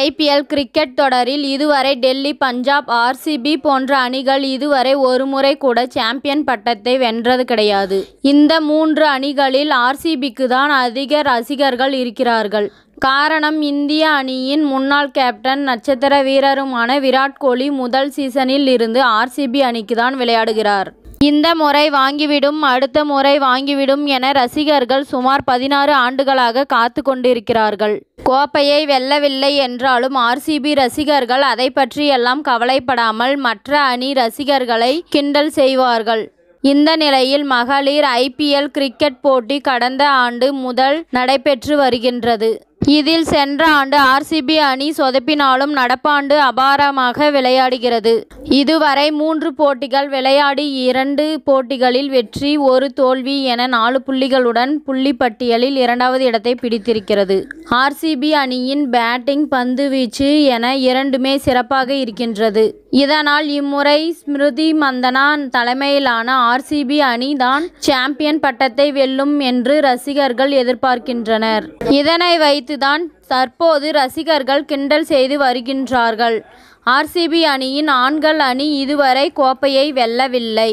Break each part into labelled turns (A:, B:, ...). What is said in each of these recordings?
A: IPL cricket தொடரில் இதுவரை Delhi, Punjab, RCB போன்ற அணிகள் இதுவரை ஒருமுறை கூட சாம்பியன் பட்டத்தை வென்றது கிடையாது. இந்த 3 அணிகளில் RCBக்கு தான் அதிக ரசிகர்கள் இருக்கிறார்கள். காரணம், இந்திய அணியின் முன்னாள் கேப்டன், நட்சத்திர வீரருமான விராட் கோலி முதல் சீசனில் இருந்து RCB அணிக்கு தான் விளையாடுகிறார். இந்த முறை வாங்கிவிடும், அடுத்த முறை வாங்கிவிடும் என ரசிகர்கள் சுமார் 16 ஆண்டுகளாக காத்து கொண்டிருக்கிறார்கள். கோப்பையை வெல்லவில்லை என்றாலும் RCB ரசிகர்கள் அதை பற்றியெல்லாம் கவலைப்படாமல் மற்ற அணி ரசிகர்களை கிண்டல் செய்வார்கள். இந்த நிலையில் மகளிர் IPL கிரிக்கெட் போட்டி கடந்த ஆண்டு முதல் நடைபெற்று வருகின்றது. இதில் சென்ற ஆண்டு RCB அணி சொதப்பினாலும் நடப்பாண்டு அபாரமாக விளையாடுகிறது. இதுவரை 3 போட்டிகள் விளையாடி 2 போட்டிகளில் வெற்றி, 1 தோல்வி என 4 புள்ளிகளுடன் புள்ளி பட்டியலில் 2வது இடத்தை பிடித்திருக்கிறது. RCB அணியின் பேட்டிங், பந்து வீச்சு என இரண்டுமே சிறப்பாக இருக்கின்றது. இதனால் இம்முறை ஸ்மிருதி மந்தனா தலைமையிலான RCB அணி தான் சாம்பியன் பட்டத்தை வெல்லும் என்று ரசிகர்கள் எதிர்பார்க்கின்றனர். இதனை வைத்துதான் தற்போது ரசிகர்கள் கிண்டல் செய்து வருகின்றார்கள். RCB அணியின் ஆண்கள் அணி இதுவரை கோப்பையை வெல்லவில்லை.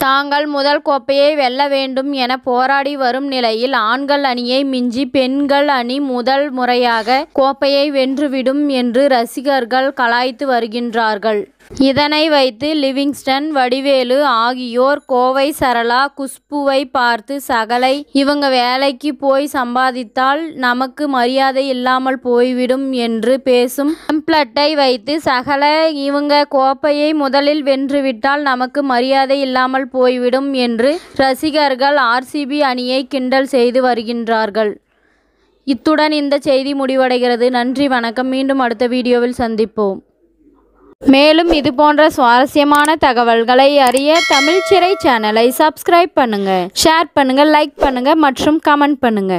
A: தாங்கள் முதல் கோப்பையை வெல்ல வேண்டும் என போராடி வரும் நிலையில் ஆண்கள் அணியை மிஞ்சி பெண்கள் அணி முதல் முறையாக கோப்பையை வென்றுவிடும் என்று ரசிகர்கள் கலாய்த்து வருகின்றார்கள். இதனை வைத்து லிவிங்ஸ்டன், வடிவேலு ஆகியோர் கோவை சரளா, குஷ்புவை பார்த்து சகலை இவங்க வேலைக்கு போய் சம்பாதித்தால் நமக்கு மரியாதை இல்லாமல் போய்விடும் என்று பேசும் டெம்ப்ளேட்டை வைத்து சகல இவங்க கோப்பையை முதலில் வென்றுவிட்டால் நமக்கு மரியாதை இல்லாமல் போய்விடும் என்று ரசிகர்கள் RCB அணியை கிண்டல் செய்து வருகின்றார்கள். இத்துடன் இந்த செய்தி முடிவடைகிறது. நன்றி, வணக்கம். மீண்டும் அடுத்த வீடியோவில் சந்திப்போம். மேலும் இது போன்ற சுவாரஸ்யமான தகவல்களை அறிய தமிழ் சிறை சேனலை சப்ஸ்கிரைப் பண்ணுங்க, ஷேர் பண்ணுங்க, லைக் பண்ணுங்க மற்றும் கமெண்ட் பண்ணுங்க.